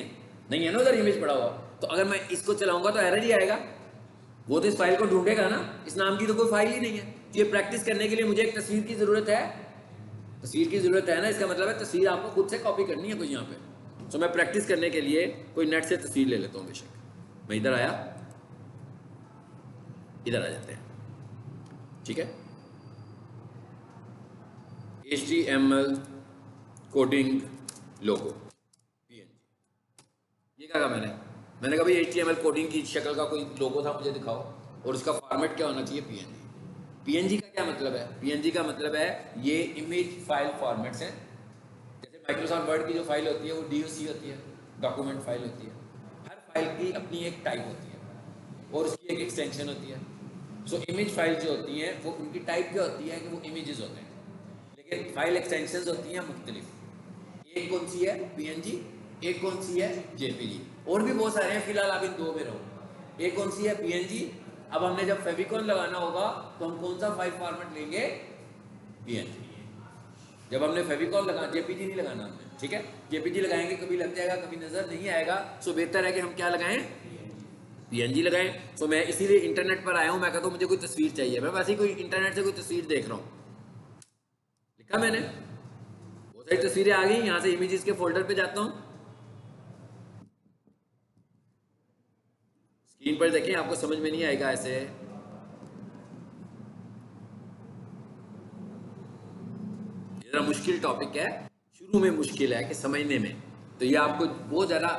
है ना उधर इमेज पड़ा हुआ। तो अगर मैं इसको चलाऊंगा तो एरर ही आएगा। वो तो इस फाइल को ढूंढेगा ना, इस नाम की तो कोई फाइल ही नहीं है। तो ये प्रैक्टिस करने के लिए मुझे एक तस्वीर की जरूरत है, तस्वीर की जरूरत है ना। इसका मतलब है तस्वीर आपको खुद से कॉपी करनी है कोई यहाँ पे। तो मैं प्रैक्टिस करने के लिए कोई नेट से तस्वीर ले लेता हूँ बेशक। मैं इधर आया, इधर आ जाते हैं, ठीक है। HTML कोडिंग लोगो PNG, ये क्या कहा मैंने कहा भाई HTML कोडिंग की शक्ल का कोई लोगो था मुझे दिखाओ, और उसका फॉर्मेट क्या होना चाहिए? PNG। PNG का क्या मतलब है? PNG का मतलब है ये इमेज फाइल फॉर्मेट्स है। जैसे माइक्रोसॉफ्ट वर्ड की जो फाइल होती है वो DOC होती है, डॉक्यूमेंट फाइल होती है। हर फाइल की अपनी एक टाइप होती है और उसकी एक एक्सटेंशन होती है। सो इमेज फाइल जो होती हैं वो उनकी टाइप क्या होती है कि वो इमेजेस होते हैं, लेकिन फाइल एक्सटेंशन होती हैं मुख्तलिफ। एक कौन सी है? PNG। एक कौन सी है? JPG। और भी बहुत सारे हैं, फिलहाल आप इन दो में रहो। एक कौन सी है? PNG। अब हमने जब फेविकॉल लगाना होगा तो हम कौन सा फाइल फॉर्मेट लेंगे? PNG। जब हमने फेविकॉल लगा, JPG नहीं लगाना हमने, ठीक है। JPG लगाएंगे कभी लग जाएगा कभी नजर नहीं आएगा। सो बेहतर है कि हम क्या लगाएं? PNG लगाएं। सो मैं इसीलिए इंटरनेट पर आया हूं, मैं कहता हूं मुझे कोई तस्वीर चाहिए, मैं वैसे ही कोई इंटरनेट से कोई तस्वीर देख रहा हूं, लिखा मैंने, बहुत सारी तस्वीरें आ गई। यहां से इमेजेस के फोल्डर पे जाता हूं, स्क्रीन पर देखें, आपको समझ में नहीं आएगा ऐसे। ये जरा मुश्किल टॉपिक है, शुरू में मुश्किल है कि समझने में, तो ये आपको बहुत ज़्यादा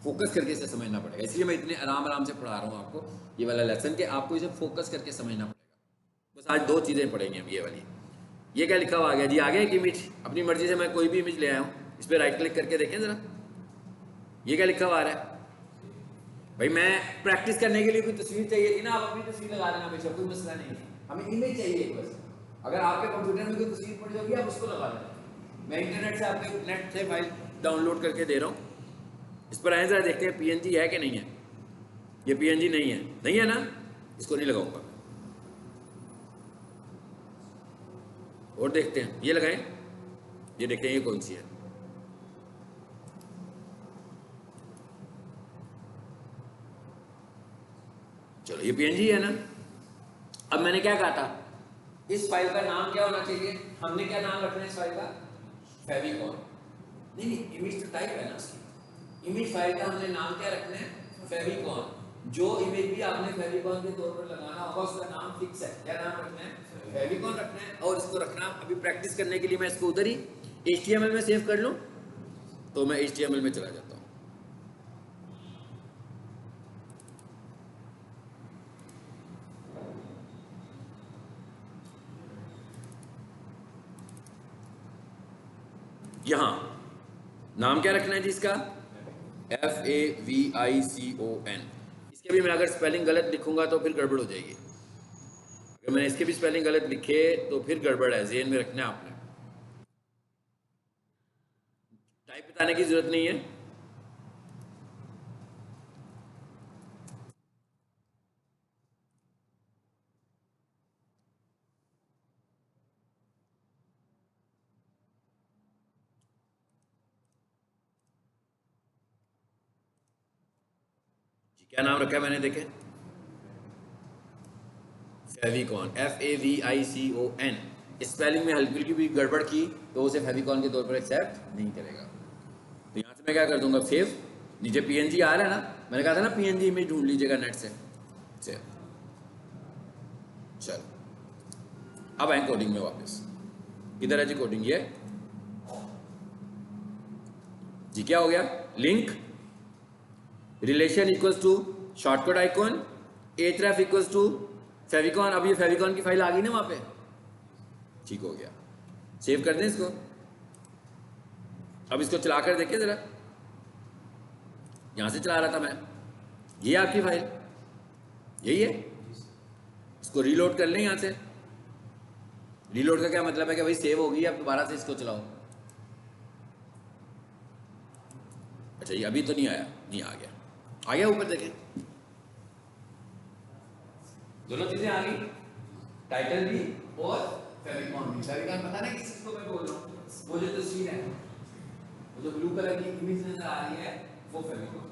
फोकस करके इसे समझना पड़ेगा। इसलिए मैं इतने आराम आराम से पढ़ा रहा हूँ आपको ये वाला लेसन, कि आपको इसे फोकस करके समझना पड़ेगा। बस आज दो चीज़ें पढ़ेंगे हम, ये वाली। ये क्या लिखा हुआ आ गया जी? आ गया एक इमेज, अपनी मर्जी से मैं कोई भी इमेज ले आया हूँ, इस पर राइट क्लिक करके देखें ज़रा, ये क्या लिखा हुआ आ रहा है? भाई मैं प्रैक्टिस करने के लिए कोई तस्वीर चाहिए थी ना, आप अपनी तस्वीर लगा देना बेशक, कोई मसला नहीं है, हमें इमेज चाहिए बस। अगर आपके कंप्यूटर में कोई तस्वीर पड़ी होगी आप उसको लगा देना। मैं इंटरनेट से आपके नेट से फाइल डाउनलोड करके दे रहा हूँ। इस पर आए जरा देखते हैं PNG है कि नहीं है। ये PNG नहीं है ना, इसको नहीं लगाऊंगा। और देखते हैं, ये लगाएं, ये देखते हैं ये कौन सी है। चलो ये PNG है ना। अब मैंने क्या कहा था, इस फाइल का नाम क्या होना चाहिए? हमने क्या नाम रखना है इस फाइल का? फेविकॉल। नहीं, इमेज तो टाइप है ना उसकी। इमेज फाइल का हमने नाम क्या रखना है? फेविकॉल। जो इमेज भी आपने फेविकॉल के तौर पर लगाना होगा उसका नाम फिक्स है। क्या नाम रखना है? फेविकॉल रखना है। और इसको रखना, अभी प्रैक्टिस करने के लिए मैं इसको उधर ही HTML में सेव कर लूँ, तो मैं HTML में चला जाता हूँ। यहाँ नाम क्या रखना है जी इसका? FAVICON। इसके भी मैं अगर स्पेलिंग गलत लिखूंगा तो फिर गड़बड़ हो जाएगी। अगर मैंने इसके भी स्पेलिंग गलत लिखे तो फिर गड़बड़ है, ज़हन में रखना है आपने। टाइप बताने की जरूरत नहीं है। क्या नाम रखा है मैंने, देखे, फेविकॉन, FAVICON। स्पेलिंग में हल्की हल्की भी गड़बड़ की तो उसे फेविकॉन के तौर पर एक्सेप्ट नहीं करेगा। तो यहाँ से मैं क्या कर दूंगा, फेव, नीचे PNG आ रहा है ना, मैंने कहा था ना PNG इमेज ढूंढ लीजिएगा नेट से। चल अब आए कोडिंग में वापस। किधर है जी कोडिंग, ये जी क्या हो गया, link relation equals to shortcut icon, href equals to favicon. अब ये फेविकॉन की फाइल आ गई ना वहां पे, ठीक हो गया। सेव कर दें इसको। अब इसको चला कर देखिए जरा, यहां से चला रहा था मैं, ये आपकी फाइल यही है। इसको रीलोड कर लें यहां से। रीलोड का क्या मतलब है कि भाई सेव होगी, अब दोबारा से इसको चलाओ। अच्छा ये अभी तो नहीं आया, नहीं आ गया, आ गया ऊपर देखें, दोनों चीजें आ गई, टाइटल भी और फेविकॉन भी। फेविकॉन पता नहीं किसको मैं बोल रहा हूँ, वो जो तस्वीर है, वो जो ब्लू कलर की इमेज नजर आ रही है वो फेविकॉन।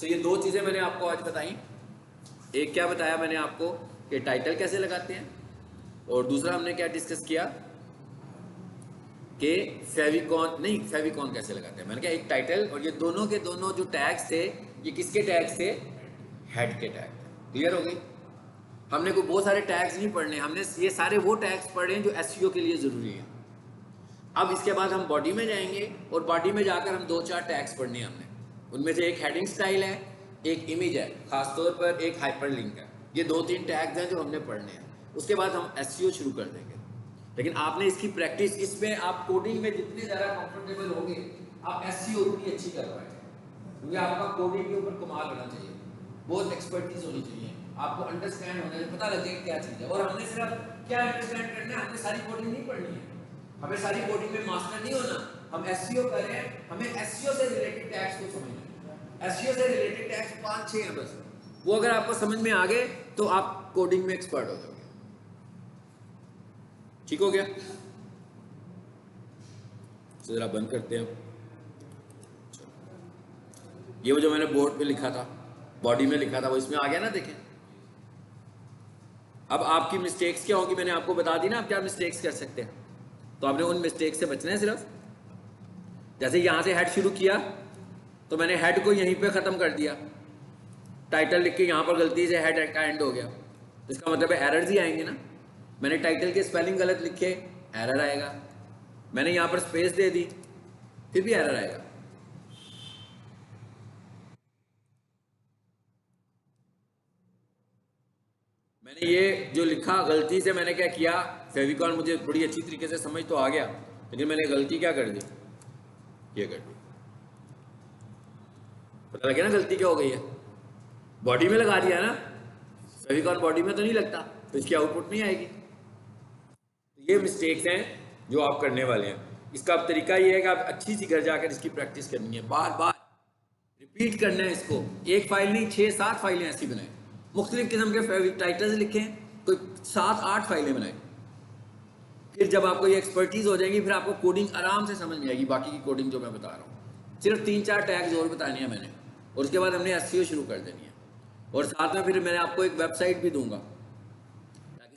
तो ये दो चीजें मैंने आपको आज बताई। एक क्या बताया मैंने आपको कि टाइटल कैसे लगाते हैं, और दूसरा हमने क्या डिस्कस किया कि फेविकॉन नहीं, फेविकॉन कैसे लगाते हैं। मैंने कहा एक टाइटल, और ये दोनों के दोनों जो टैग्स थे ये किसके टैग्स थे, हेड के टैग। क्लियर हो गई। हमने कोई बहुत सारे टैग्स नहीं पढ़ने, हमने ये सारे वो टैग्स पढ़े हैं जो एसईओ के लिए जरूरी है। अब इसके बाद हम बॉडी में जाएंगे, और बॉडी में जाकर हम 2-4 टैग्स पढ़ने हैं हमने। उनमें से एक हेडिंग स्टाइल है, एक इमेज है, खासतौर पर एक हाइपरलिंक है। ये 2-3 टैग्स हैं जो हमने पढ़ने हैं। उसके बाद हम एसईओ शुरू कर देंगे। लेकिन आपने इसकी प्रैक्टिस, इसमें आप कोडिंग में जितने ज़्यादा कंफर्टेबल होंगे आप एसईओ उतनी अच्छी कर पाएंगे, क्योंकि आपका कोडिंग के ऊपर कमाल होना चाहिए, बहुत एक्सपर्टीज होनी चाहिए, आपको अंडरस्टैंड होना चाहिए, पता लगे क्या चीज़ है। और हमने सिर्फ क्या अंडरस्टैंड करना है, हमने सारी कोडिंग नहीं पढ़नी है, हमें सारी कोडिंग में मास्टर नहीं होना। हम एसईओ कर रहे हैं, हमें एसईओ से रिलेटेड टैग्स को समझना है। एसईओ से रिलेटेड टैग्स 5-6 हैं बस, वो अगर आपको समझ में आ गए तो आप कोडिंग में एक्सपर्ट हो जाओगे। ठीक हो गया। जरा बंद करते हैं। ये वो जो मैंने बोर्ड पे लिखा था, बॉडी में लिखा था, वो इसमें आ गया ना, देखें। अब आपकी मिस्टेक्स क्या होगी मैंने आपको बता दी ना, आप क्या मिस्टेक्स कर सकते हैं। तो आपने उन मिस्टेक्स से बचना है सिर्फ। जैसे यहां से हेड शुरू किया तो मैंने हेड को यहीं पे खत्म कर दिया, टाइटल लिख के यहां पर गलती से हेड का एंड हो गया, तो इसका मतलब है एरर्स ही आएंगे ना। मैंने टाइटल के स्पेलिंग गलत लिखे, एरर आएगा। मैंने यहां पर स्पेस दे दी, फिर भी एरर आएगा। मैंने ये जो लिखा गलती से, मैंने क्या किया, फेविकॉल मुझे बड़ी अच्छी तरीके से समझ तो आ गया, लेकिन मैंने गलती क्या कर दी, ये कर दी। पता लगे ना गलती क्या हो गई है, बॉडी में लगा दिया ना। फेविकॉल बॉडी में तो नहीं लगता, तो इसकी आउटपुट नहीं आएगी। ये मिस्टेक्स हैं जो आप करने वाले हैं। इसका अब तरीका ये है कि आप अच्छी सी घर जाकर इसकी प्रैक्टिस करनी है, बार बार रिपीट करना है इसको। एक फाइल नहीं, 6-7 फाइलें ऐसी बनाएं, मुख्तलिफ किस्म के टाइटल्स लिखें, कोई 7-8 फाइलें बनाएं। फिर जब आपको ये एक्सपर्टीज हो जाएगी, फिर आपको कोडिंग आराम से समझ में आएगी। बाकी की कोडिंग जो मैं बता रहा हूँ, सिर्फ 3-4 टैग्स और बताने हैं मैंने, और उसके बाद हमने एसईओ शुरू कर देनी है। और साथ में फिर मैं आपको एक वेबसाइट भी दूंगा,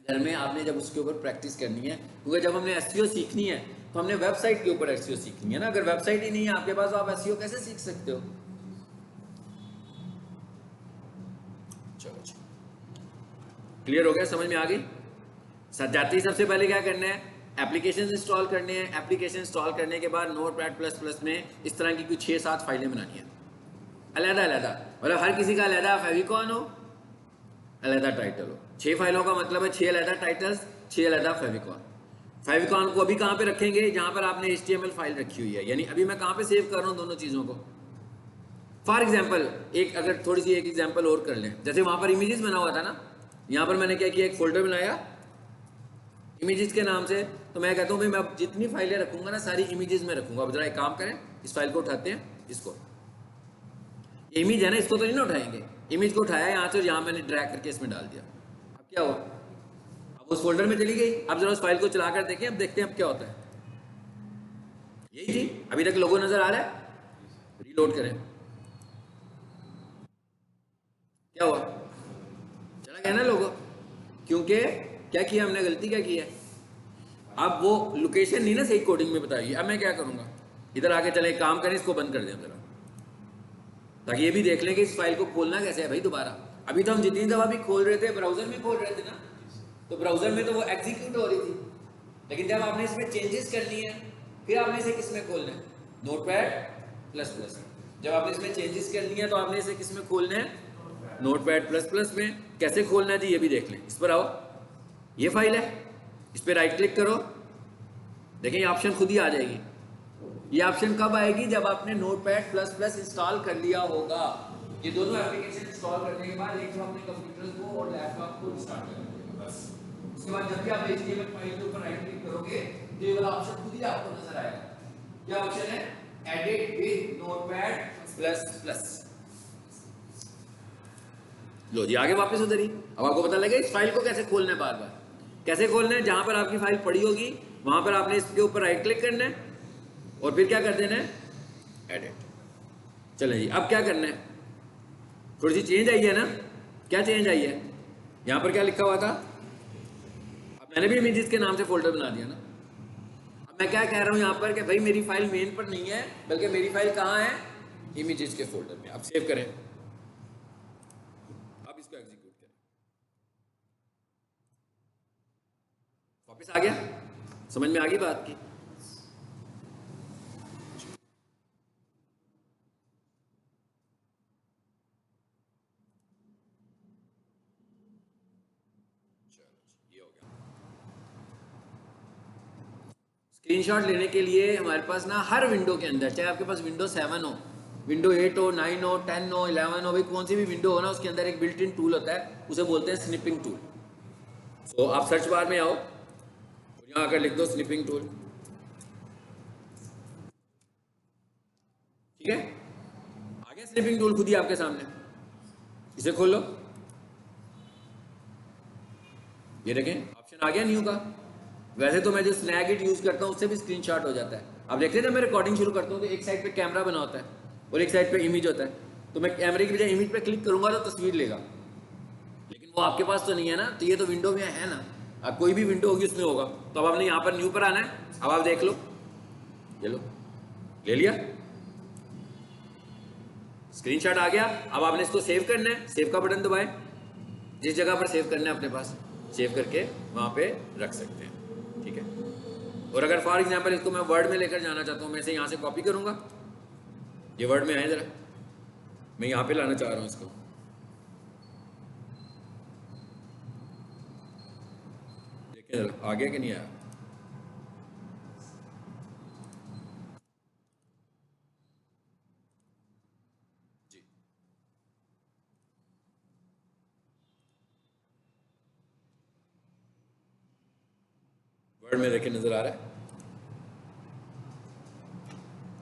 घर में आपने जब उसके ऊपर प्रैक्टिस करनी है, क्योंकि जब हमने एसईओ सीखनी है तो हमने वेबसाइट के ऊपर एसईओ सीखनी है ना। अगर वेबसाइट ही नहीं है आपके पास तो आप एसईओ कैसे सीख सकते हो। चलो क्लियर हो गया, समझ में आ गई। जाते ही सबसे पहले क्या करना है, एप्लीकेशन इंस्टॉल करने हैं। एप्लीकेशन इंस्टॉल करने के बाद नोटपैड++ में इस तरह की कुछ 6-7 फाइलें बनानी है, अलग-अलग, मतलब हर किसी का अलग फेविकॉन हो, अलग टाइटल हो। 6 फाइलों का मतलब है 6 अलग टाइटल्स, 6 अलग फेविकॉन। फेविकॉन को अभी कहाँ पे रखेंगे, जहाँ पर आपने HTML फाइल रखी हुई है, यानी अभी मैं कहाँ पे सेव कर रहा हूँ दोनों चीज़ों को। फॉर एग्जाम्पल एक अगर थोड़ी सी एक एग्जाम्पल और कर लें, जैसे वहाँ पर इमेजेस बना हुआ था ना, यहाँ पर मैंने क्या किया, एक फोल्डर बनाया इमेजेस के नाम से। तो मैं कहता हूँ भाई मैं अब जितनी फाइलें रखूँगा ना सारी इमेजेस में रखूँगा। अब जरा एक काम करें, इस फाइल को उठाते हैं, इसको, इमेज है ना, इसको तो नहीं ना उठाएंगे, इमेज को उठाया यहाँ से और यहाँ मैंने ड्रैग करके इसमें डाल दिया। अब क्या हुआ, अब उस फोल्डर में चली गई। अब जरा उस फाइल को चला कर देखें, अब देखते हैं अब क्या होता है। यही थी, अभी तक लोगो नजर आ रहा है, रीलोड करें। क्योंकि क्या किया हमने, गलती क्या की है, अब वो लोकेशन नहीं ना सही कोडिंग में बताइए। अब मैं क्या करूँगा, इधर आके चले एक काम करें, इसको बंद कर दें जरा, ताकि ये भी देख लें कि इस फाइल को खोलना कैसे है भाई दोबारा। अभी तो हम जितनी दफ़ा भी खोल रहे थे ब्राउज़र में खोल रहे थे ना, तो ब्राउज़र में तो वो एग्जीक्यूट हो रही थी, लेकिन जब आपने इसमें चेंजेस करनी है फिर आपने इसे किस में खोलना है, नोटपैड प्लस प्लस। जब आपने इसमें चेंजेस करनी है तो आपने इसे किस में खोलना है, नोटपैड प्लस प्लस में। कैसे खोलना है जी ये भी देख लें। इस पर आओ, ये फाइल है, इस पर राइट क्लिक करो, देखें ये ऑप्शन खुद ही आ जाएगी। ये ऑप्शन कब आएगी, जब आपने नोटपैड प्लस प्लस इंस्टॉल कर लिया होगा। ये दोनों एप्लीकेशन इंस्टॉल करने के बाद एक तो अपने कंप्यूटर को और लैपटॉप को स्टार्ट कर देंगे बस। उसके बाद जब भी आप HTML फाइल के ऊपर राइट क्लिक करोगे तो ये वाला ऑप्शन खुद ही आपको नजर आएगा। क्या ऑप्शन है, edit with Notepad plus plus. लो जी आगे वापस उधर ही। अब आपको पता लगे इस फाइल को कैसे खोलना है, बार बार कैसे खोलना है। जहां पर आपकी फाइल पड़ी होगी वहां पर आपने इसके ऊपर राइट क्लिक करना है और फिर क्या कर देना है, एडिट। चलें जी, अब क्या करना है, थोड़ी सी चेंज आई है ना। क्या चेंज आई है, यहाँ पर क्या लिखा हुआ था, अब मैंने भी इमेजेस के नाम से फोल्डर बना दिया ना। अब मैं क्या कह रहा हूँ यहाँ पर कि भाई मेरी फाइल मेन पर नहीं है, बल्कि मेरी फाइल कहाँ है, इमेजेस के फोल्डर में। अब सेव करें, अब इसको एग्जीक्यूट करें, वापस आ गया, समझ में आ गई बात की। स्क्रीनशॉट लेने के लिए हमारे पास ना हर विंडो के अंदर, चाहे आपके पास विंडो 7 हो, विंडो 8 हो, 9 हो, 10 हो, 11 हो, भाई कौन सी भी विंडो हो ना, उसके अंदर एक बिल्ट इन टूल होता है, उसे बोलते हैं स्निपिंग टूल। तो आप सर्च बार में आओ और यहाँ आकर लिख दो स्निपिंग टूल, ठीक है। आ गया स्निपिंग टूल खुद ही आपके सामने, इसे खोल लो, ये देखें ऑप्शन आ गया न्यू का। वैसे तो मैं जो स्नैपगेट यूज करता हूँ उससे भी स्क्रीनशॉट हो जाता है। अब देखते हैं जब मैं रिकॉर्डिंग शुरू करता हूँ तो एक साइड पे कैमरा बना होता है और एक साइड पे इमेज होता है, तो मैं कैमरे की बजाय इमेज पे क्लिक करूंगा तो तस्वीर लेगा, लेकिन वो आपके पास तो नहीं है ना। तो ये तो विंडो में है ना, अब कोई भी विंडो होगी उसमें होगा। तो अब आपने यहाँ पर न्यू पर आना है। अब आप देख लो, ये लो, ले लिया, स्क्रीनशॉट आ गया। अब आपने इसको सेव करना है, सेव का बटन दबाएं, जिस जगह पर सेव करना है अपने पास सेव करके वहां पे रख सकते हैं, ठीक है। और अगर फॉर एग्जांपल इसको मैं वर्ड में लेकर जाना चाहता हूँ, मैं इसे यहाँ से कॉपी करूंगा, ये वर्ड में आए, जरा मैं यहाँ पे लाना चाह रहा हूँ इसको, देखिए जरा आ गया कि नहीं आया। जी वर्ड में देखिए नजर आ रहा है।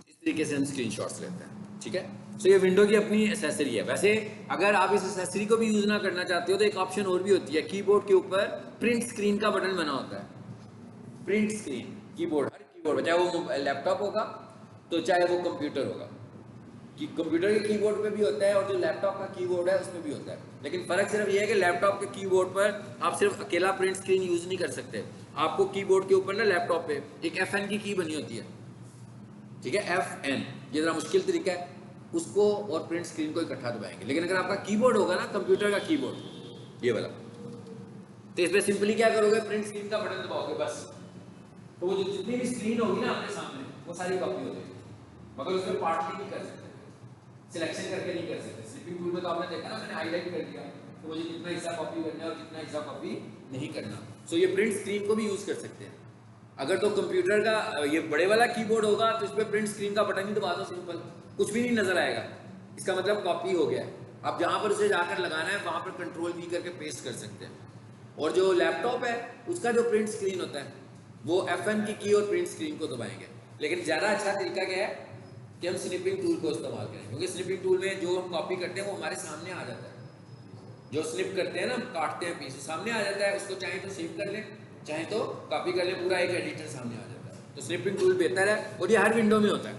इस तरीके से हम स्क्रीनशॉट्स लेते हैं, ठीक है। तो ये विंडो की अपनी एसेसरी है। वैसे अगर आप इस एसेसरी को भी यूज ना करना चाहते हो तो एक ऑप्शन और भी होती है, कीबोर्ड के ऊपर प्रिंट स्क्रीन का बटन बना होता है। प्रिंट स्क्रीन कीबोर्ड, हर कीबोर्ड, चाहे वो लैपटॉप होगा तो चाहे वो कंप्यूटर होगा, कि कंप्यूटर के कीबोर्ड पे भी होता है और जो लैपटॉप का कीबोर्ड है उसमें भी होता है। लेकिन फ़र्क सिर्फ ये है कि लैपटॉप के कीबोर्ड पर आप सिर्फ अकेला प्रिंट स्क्रीन यूज़ नहीं कर सकते, आपको कीबोर्ड के ऊपर ना लैपटॉप पे एक FN की बनी होती है, ठीक है, FN। ये ज़रा मुश्किल तरीका है, उसको और प्रिंट स्क्रीन को इकट्ठा दबाएंगे। लेकिन अगर आपका कीबोर्ड होगा ना, कंप्यूटर का कीबोर्ड ये वाला, तो इसमें सिंपली क्या करोगे, प्रिंट स्क्रीन का बटन दबाओगे बस, तो वो जो जितनी भी स्क्रीन होगी ना आपके सामने वो सारी कॉपी हो जाएगी, मगर उसमें पार्टली नहीं कर सकते, सिलेक्शन करके नहीं कर सकते। स्निपिंग टूल में तो आपने देखा ना, मैंने हाईलाइट कर दिया तो मुझे कितना हिस्सा कॉपी करना है और कितना हिस्सा कॉपी नहीं करना। सो ये प्रिंट स्क्रीन को भी यूज कर सकते हैं। अगर तो कंप्यूटर का ये बड़े वाला कीबोर्ड होगा तो इस पर प्रिंट स्क्रीन का बटन ही दबा दो, सिंपल, कुछ भी नहीं नजर आएगा, इसका मतलब कॉपी हो गया है। आप जहां पर उसे जाकर लगाना है वहां पर Ctrl+V करके पेस्ट कर सकते हैं। और जो लैपटॉप है उसका जो प्रिंट स्क्रीन होता है वो FN की और प्रिंट स्क्रीन को दबाएंगे। लेकिन ज़्यादा अच्छा तरीका क्या है कि हम स्निपिंग टूल को इस्तेमाल करें, क्योंकि स्निपिंग टूल में जो हम कॉपी करते हैं वो हमारे सामने आ जाता है। जो स्निप करते हैं ना, काटते हैं पीस, सामने आ जाता है, उसको चाहे तो सेव कर लें चाहे तो कॉपी कर लें, पूरा एक एडिटर सामने आ जाता है। तो स्निपिंग टूल बेहतर है और ये हर विंडो में होता है।